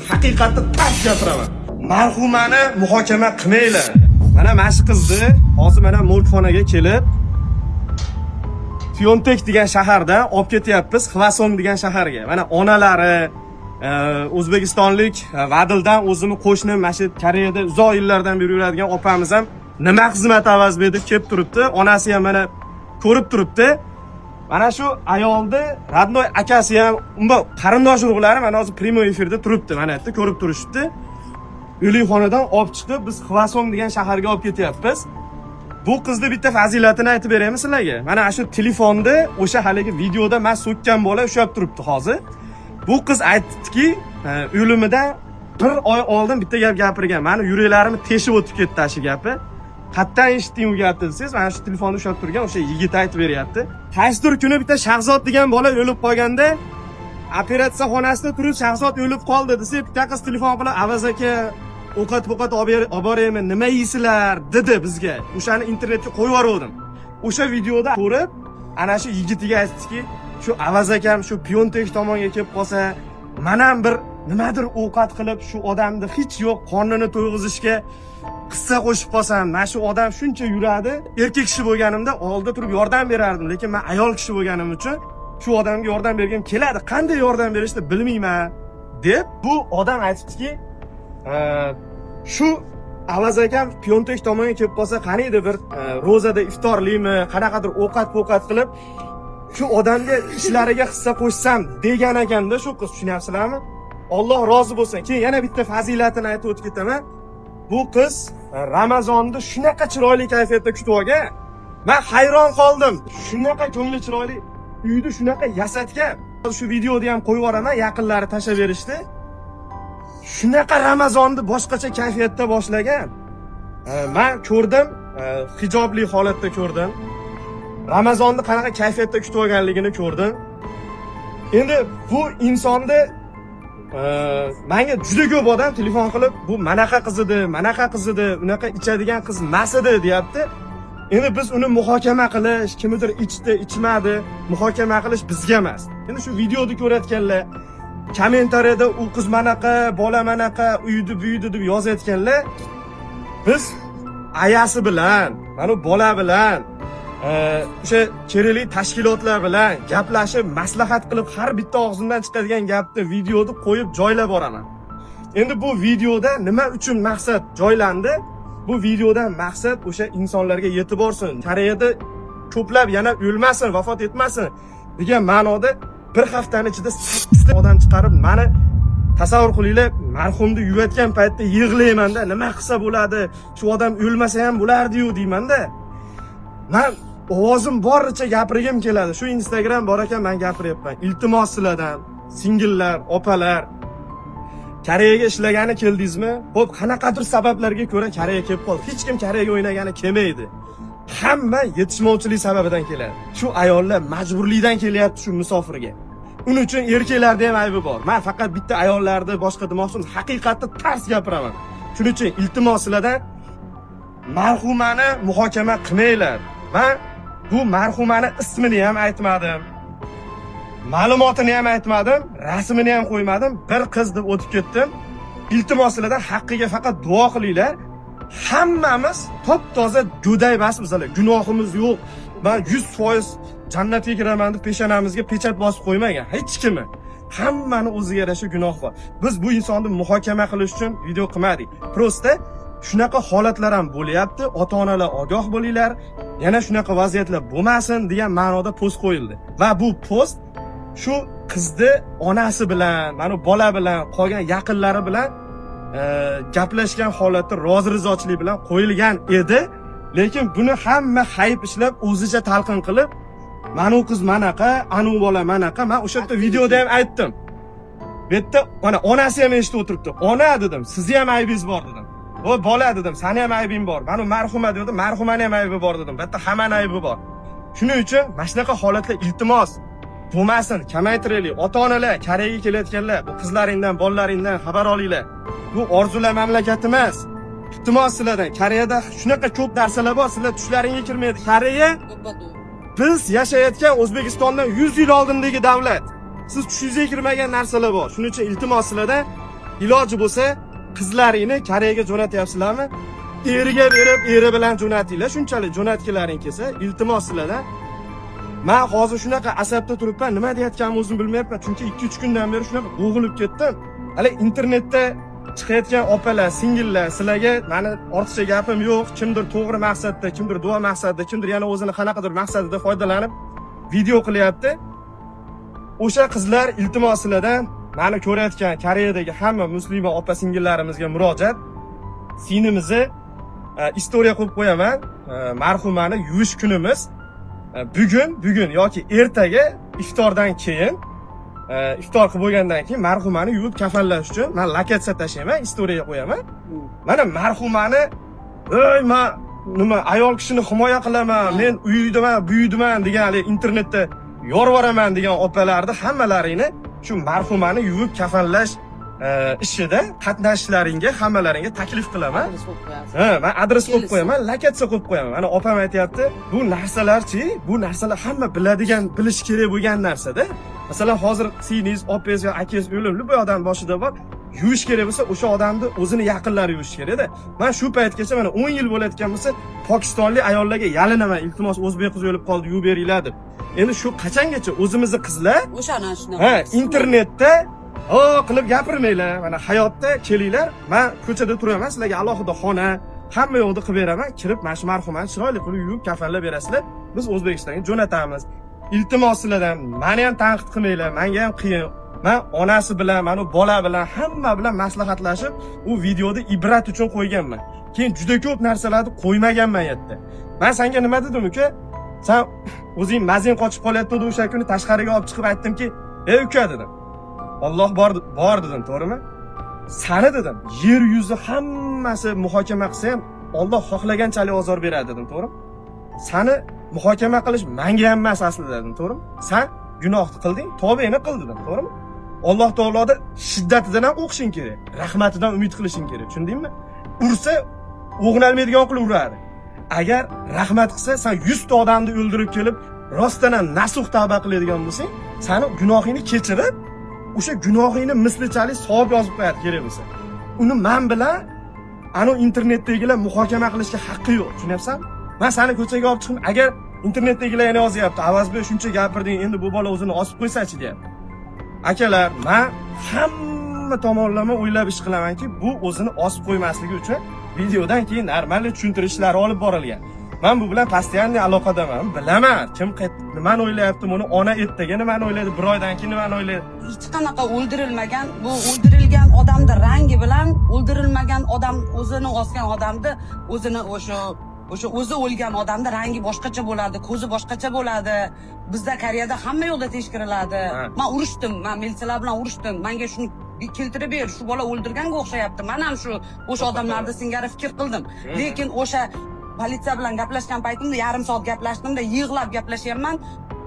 Haqiqatni taf gapiraman. Marhumani muhokama qilmanglar. Mana shu qizni hozir mana mulkxonaga kelib Fyontek degan shahardan olib ketyapmiz Xvason degan shaharga. Mana onalari O'zbekistonlik Vadildan o'zimni qo'shnim, mana shu Koreyada uzoq yillardan beri yuradigan opamiz ham nima xizmat avaz berib kelib turibdi. Onasi ham mana ko'rib turibdi. Mana shu ayolni radnoy akasi ham, unda qarindosh urug'lari mana hozir primoy efirda turibdi. Mana yerda ko'rib turishibdi. O'likxonadan olib chiqib biz Xvason degan shaharga olib ketyapmiz. Bu qizni bitta fazilatini aytib beraymi sizlarga. Mana shu telefonda o'sha haligi videoda men so'kkan bola ushlab turibdi hozir. Bu qiz aytdiki, o'limidan bir oy oldin bitta gap gapirgan. Meni yuraklarimni teshib o'tib ketdi shu gapi. Qatdan eshitding u gapni desangiz, mana shu telefonni ushlab turgan o'sha yigit aytib beryapti. Qaysidir kuni bitta Shahzod degan bola o'lib qolganda, operatsiya xonasida turib Shahzod o'lib qoldi desa, bitta qiz telefon qilib, "Avaz aka, ovqat olib boraymi, nima yeysizlar?" dedi bizga. O'shani internetga qo'yib yubordim. O'sha videoda ko'rib, ana shu yigitiga aytdiki, "Shu Avaz akam shu Pyontek tomonga kelib qolsa, men ham bir nimadir ovqat qilib shu odamni hech yo'q qornini to'yg'izishga qissa qo'shib qolsam, mana shu odam shuncha yuradi. Erkak kishi bo'lganimda oldida turib yordam berardim, lekin men ayol kishi bo'lganim uchun shu odamga yordam bergim keladi. Qanday yordam berishni bilmayman" deb bu odam aytibdiki, shu Avaz akam Pyontek tomonga kelib qolsa, qaniydi bir ro'zada iftorlimi, qanaqadir ovqat qilib shu odamga ishlariga hissa qo'shsam degan ekanda shu qiz, tushunyapsizlarmi? Alloh rozi bo'lsin. Keyin yana bitta fazilatini aytib o'tib ketaman. Bu qiz Ramazonni shunaqa chiroyli kayfiyatda kutib olgan. Men hayron qoldim. Shunaqa ko'ngli chiroyli uyni shunaqa yasatgan. Shu videoni ham qo'yib yuboraman, yaqinlari tashlab berishdi. Shunaqa Ramazonni boshqacha kayfiyatda boshlagan. Men ko'rdim, hijobli holatda ko'rdim. Ramazonni qanaqa kayfiyatda kutib olganligini ko'rdim. Endi bu insonni menga juda ko'p odam telefon qilib, "Bu manaqa qiz edi, unaqa ichadigan qiz emas edi" deyapti. Endi biz uni muhokama qilish, kimdir ichdi, ichmadi, muhokama qilish bizga emas. Endi shu videoni ko'rayotganlar, kommentariyada "U qiz manaqa, bola manaqa, uydi, buydi" deb yozayotganlar, biz ayasi bilan, mana bola bilan o'sha kerakli tashkilotlar bilan gaplashib, maslahat qilib har bitta og'zimdan chiqadigan gapni videoni qo'yib joylab boraman. Endi bu videoda nima uchun maqsad joylandi? Bu videodan maqsad o'sha insonlarga yetib borsin. Koreyada ko'plab yana o'lmasin, vafot etmasin degan ma'noda bir haftaning ichida 8 ta odam chiqarib, meni tasavvur qilinglar, marhumni yuvayotgan paytda yig'laymanda, nima qilsa bo'ladi, shu odam o'lmasa ham bo'lardi-yu deymanda. Men ovozim boricha gapirgim keladi. Shu Instagram bor ekan, men gapiryapman. Iltimos sizlardan, singillar, opalar, Koreyaga ishlagani keldingizmi? Xo'p, qanaqadir sabablarga ko'ra Koreyaga kelib qoldi. Hech kim Koreyaga o'ynagani kelmaydi. Hamma yetishmovchilik sababidan keladi. Shu ayollar majburlikdan kelyapti shu musofirga. Uning uchun erkaklarda ham aybi bor. Men faqat bitta ayollarni boshqa demoqchim, haqiqatni tars gapiraman. Shuning uchun iltimos sizlardan marhumani muhokama qilmanglar. Men bu marhumani ismini ham aytmadim. Ma'lumotini ham aytmadim, rasmini ham qo'ymadim. Bir qiz deb o'tib ketdim. Iltimos sizlardan haqqiga faqat duo qilinglar. Hammamiz top-toza go'day bas bizlar. Gunohimiz yo'q. Men 100% jannatga kiraman deb peshonamizga pechat bosib qo'ymagan hech kimni. Hammani o'ziga yarasha gunoh bor. Biz bu insonni muhokama qilish uchun video qilmadik. Prosta shunaqa holatlar ham bo'lyapti. Ota-onalar ogoh bo'linglar. Yana shunaqa vaziyatlar bo'lmasin degan ma'noda post qo'yildi. Va bu post shu qizni onasi bilan, mana bola bilan, qolgan yaqinlari bilan gaplashgan holatda rozi-rizochilik bilan qo'yilgan edi. Lekin buni hamma hayb ishlab, o'zicha talqin qilib, "Mana u qiz manaqa, anu bola manaqa". Men o'sha yerda videoda ham aytdim. Bu yerda mana onasi ham eshitib o'tiribdi. "Ona" dedim, "Sizni ham aybingiz bor" dedim. "O bola" dedim, "Seni ham aybing bor". Mana marhuma dedim, "Marhumani ham aybi bor" dedim. Bu yerda hammaning aybi bor. Shuning uchun mana shunaqa holatlar iltimos bo'lmasin, kamaytiraylik. Ota-onalar, Koreyaga kelayotganlar, bu qizlaringdan, bolalaringdan xabar olinglar. Bu orzular mamlakati emas. Iltimos sizlardan, Koreyada shunaqa ko'p narsalar bor, sizlar tushlaringga kirmaydi. Koreya biz yashayotgan O'zbekistondan 100 yil oldindagi davlat. Siz tushingizga kirmagan narsalar bor. Shuning uchun iltimos sizlardan iloji bo'lsa qizlaringni Koreyaga jo'natyapsizlarmi? Eriga berib, eri bilan jo'natinglar. Shunchalik jo'natkilaring kelsa, iltimos sizlardan. Men hozir shunaqa asabda turibman, nima deyotganimni o'zim bilmayapman. Chunki 2-3 kundan beri shunaqa bo'g'ilib ketdim. Hali internetda chiqayotgan opalar, singillar, sizlarga meni ortiqcha gapim yo'q. Kimdir to'g'ri maqsadda, kimdir duo maqsadida, kimdir yana o'zini qanaqadir maqsadida foydalanib video qilyapti. O'sha qizlar iltimos sizlardan meni ko'rayotgan Koreyadagi hamma musulmon opa-singillarimizga murojaat. Sinimizni istoriya qilib qo'yaman. Marhumani yuvish kunimiz bugun yoki ertaga iftordan keyin iftor qilib bo'lgandan keyin marhumani yuvib kafanlash uchun men lokatsiya tashlayman, istoriyaga qo'yaman. Mana marhumani men nima ayol kishini himoya qilaman, men uydaman, buydiman degan internetda yorvoraman degan opalarni hammalaringni shu marhumani yuvib kafanlash ishida qatnashishlaringga hammalaringga taklif qilaman. Men adres qo'yib qo'yaman, lokatsiya qo'yib qo'yaman. Mana opam aytayapti, bu narsalarchi, bu narsalar hamma biladigan, bilish kerak bo'lgan narsa-da. Masalan, hozir siningiz, opangiz va akangiz o'limli bu odam boshida bor. Yuvish kerak bo'lsa, o'sha odamni o'zini yaqinlari yuvish kerak-da. Men shu paytgacha mana 10 yil bo'layotgan bo'lsa, Pokistonlik ayollarga yalinaman, iltimos o'zbek qiz o'lib qoldi, yuvib beringlar deb. Endi shu qachongacha o'zimizni qizlar o'shani shuni internetda qilib gapirmanglar. Mana hayotda kelinglar. Men ko'chada turaman, sizlarga alohida xona, hamma yo'qni qilib beraman. Kirib, mana shu marhumani chiroyli qilib yuvib kafanlab berasizlar. Biz O'zbekistonga jo'natamiz. Iltimos sizlardan meni ham tanqid qilmanglar. Menga ham qiyin. Men onasi bilan, mana bola bilan, hamma bilan maslahatlashib, u videoni ibrat uchun qo'yganman. Keyin juda ko'p narsalarni qo'ymaganman yerda. Men senga nima dedim uka? Sen o'zing mazing qochib qolyapti o'sha kuni tashqariga olib chiqib aytdimki, "Ey uka" dedim. Alloh bor dedim, to'g'rimi? Sani dedim, yer yuzi hammasi muhokama qilsa ham Alloh xohlaganchalik ozor beradi dedim, to'g'rimi? Sani muhokama qilish menga ham emas aslida dedim, to'g'rimi? Sen gunohni qilding, tavbangni qil dedim, to'g'rimi? Alloh taoloning shiddatidan ham o'qishing kerak, rahmatidan umid qilishing kerak, tushundingmi? Ursa o'g'nalmaydigan qilib uradi. Agar rahmat qilsa, sen 100 ta odamni o'ldirib kelib, rostdan ham nasuh tavba qiladigan bo'lsang, seni gunohingni kechirib, o'sha gunohingni mislichalik savob yozib qo'yadi kerak bo'lsa. Uni men bilan ana internetdagilar muhokama qilishga haqqi yo'q, tushunyapsan? Men seni ko'chaga olib chiqib, agar internetdagilar yana yozyapti, "Avazbek shuncha gapirding, endi bu bola o'zini osib qo'ysa-chi" deyapti. Akalar, men hamma tomonlama o'ylab ish qilamanki, bu o'zini osib qo'ymasligi uchun videodan keyin normal tushuntirish ishlari olib borilgan. Men bu bilan postoyanniy aloqadaman. Bilaman, kim nimani o'ylayapti, buni ona ertaga nimani o'ylaydi, bir oydan keyin nimani o'ylaydi. Hech qanaqa o'ldirilmagan, bu o'ldirilgan odamni rangi bilan o'ldirilmagan odam o'zini osgan odamni o'zini o'sha o'zi o'lgan odamni rangi boshqacha bo'ladi, ko'zi boshqacha bo'ladi. Bizda Koreyada hamma yo'lda tekshiriladi. Men urushdim, men militsiyalar bilan urushdim. Menga shuni keltirib ber, shu bola o'ldirganga o'xshayapti. Men ham o'sha odamlarni singari fikr qildim. Lekin o'sha politsiya bilan gaplashgan paytimda yarim soat gaplashdimda, yig'lab gaplashyapman.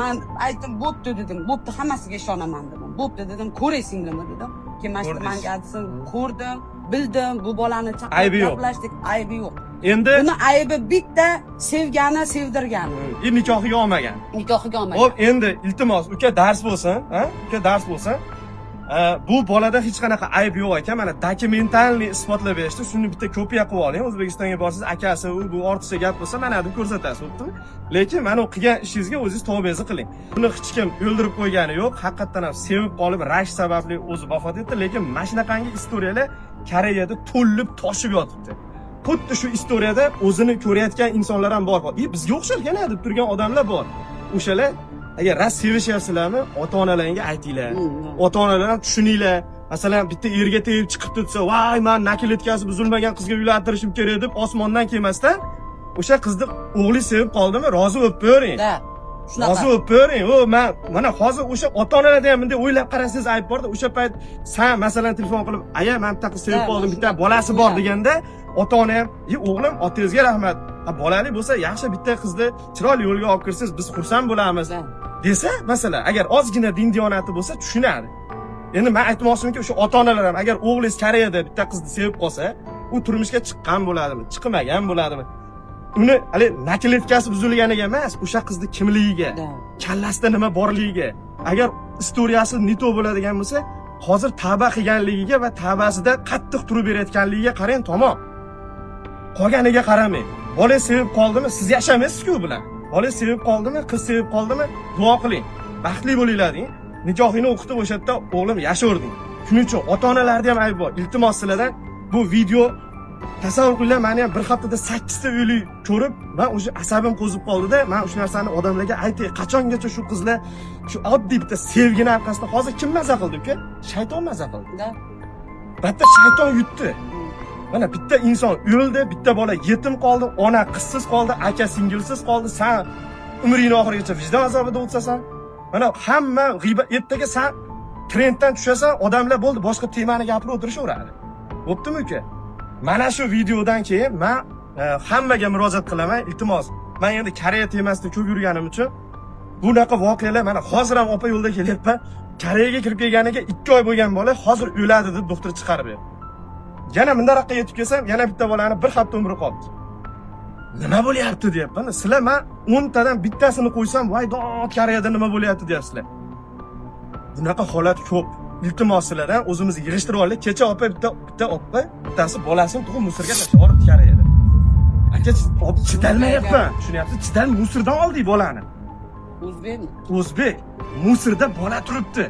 Men aytdim, "Bo'pti" dedim. "Bo'pti, hammasiga ishonaman" dedim. "Bo'pti" dedim. "Ko'ray singlimni" dedim. Keyin menga aytsin, ko'rdim, bildim, bu bolani chaqirib gaplashdik, aybi yo'q. Endi buni aybi bitta sevgani, sevdirgani. Nikohiga olmagan. Nikohiga olmagan. Xo'p, endi iltimos, uka dars bo'lsin, Uka dars bo'lsin. Bu bolada hech qanaqa ayb yo'q ekan. Mana dokumentalni isbotlab berishdi. Shuni bitta kopiya qilib oling. O'zbekistonga borsiz, akasi bu ortiqcha gap bo'lsa, mana deb ko'rsatasiz, bo'ptimi? Lekin mana u qilgan ishingizga o'zingiz tavbangizni qiling. Buni hech kim o'ldirib qo'ygani yo'q. Haqiqatan ham sevib qolib, rashk sababli o'zi vafot etdi, lekin mana shunaqangi istoriyalar Koreyada to'lib toshib yotibdi. Xuddi shu istoriyada o'zini ko'rayotgan insonlar ham bor. Bizga o'xshalgan deb turgan odamlar bor. O'shalar agar rost sevishyapsizlarmi, ota-onalaringga aytinglar. Ota-onalarni tushuninglar. Masalan, bitta erga tegib chiqib tursa, "Voy, men nakil etkazib buzilmagan qizga uylantirishim kerak" deb osmondan kelmasdan, o'sha qizni o'g'li sevib qoldimi, rozi bo'lib bering. Shunaqa. Rozi bo'lib bering. Mana hozir o'sha ota-onalarda ham bunday o'ylab qarasangiz ayb borda, o'sha payt sen masalan telefon qilib, "Aya, men bitta qiz sevib qoldim, bitta bolasi bor" deganda, ota-ona ham, "O'g'lim, otangizga rahmat. Bolali bo'lsa, yaxshi bitta qizni chiroyli yo'lga olib kirsangiz, biz xursand bo'lamiz" desa, masalan, agar ozgina din diyonati bo'lsa, tushunadi. Endi men aytmoqchimki, o'sha ota-onalar ham agar o'g'lingiz Koreyada bitta qizni sevib qolsa, u turmushga chiqqan bo'ladimi, chiqmagan bo'ladimi? Uni hali nakil etkasi buzilganiga emas, o'sha qizni kimligiga, kallasida nima borligiga. Agar istoriyasi nito bo'ladigan bo'lsa, hozir tavba qilganligiga va tavbasida qattiq turib berayotganligiga qarang tamom. Qolganiga qaramang. Bola sevib qoldimi? Siz yashamaysiz-ku u bilan. Bola sevib qoldimi? Qiz sevib qoldimi? Duo qiling. Baxtli bo'linglar-ding. Nikohingni o'qitib o'sha yerda o'g'lim yashording. Shuning uchun ota-onalarda ham ayb bor. Iltimos sizlardan bu video tasavvur qilinglar, meni ham bir haftada 8 ta uylik ko'rib, men o'sha asabim qo'zib qoldi-da, men o'sha narsani odamlarga aytay, qachongacha shu qizlar shu oddiy bitta sevgini orqasida hozir kim maza qildi uka? Shayton maza qildi. Da. Bitta shayton yutdi. Mana bitta inson o'ldi, bitta bola yetim qoldi, ona qizsiz qoldi, aka singilsiz qoldi. Sen umring oxirigacha vijdon azobida o'tsasan, mana hamma g'iybat ertaga sen trenddan tushasan, odamlar bo'ldi, boshqa temani gapirib o'tirishaveradi. Bo'ptimi uka? Mana shu videodan keyin men hammaga murojaat qilaman, iltimos. Men endi Koreya temasida ko'p yurganim uchun bunaqa voqealar mana hozir ham opa yo'lda kelyapman. Koreyaga kirib kelganiga 2 oy bo'lgan bola hozir o'ladi deb doktor chiqarib berdi. Yana bundaroqqa yetib kelsam, yana bitta bolani bir hafta umri qoldi. Nima bo'lyapti deyapman. Sizlar men 10 tadan bittasini qo'ysam, voy dod Koreyada nima bo'lyapti deyapsizlar. Bunaqa holat ko'p. Iltimos sizlardan o'zimizni yig'ishtirib olaylik. Kecha opa bitta opa bittasi bolasini tug'ib musirga tashlab yubordi Koreyada. Aka chidalmayapman. Tushunyapsiz? Chidal musirdan oldik bolani. O'zbekmi? O'zbek musirda bola turibdi.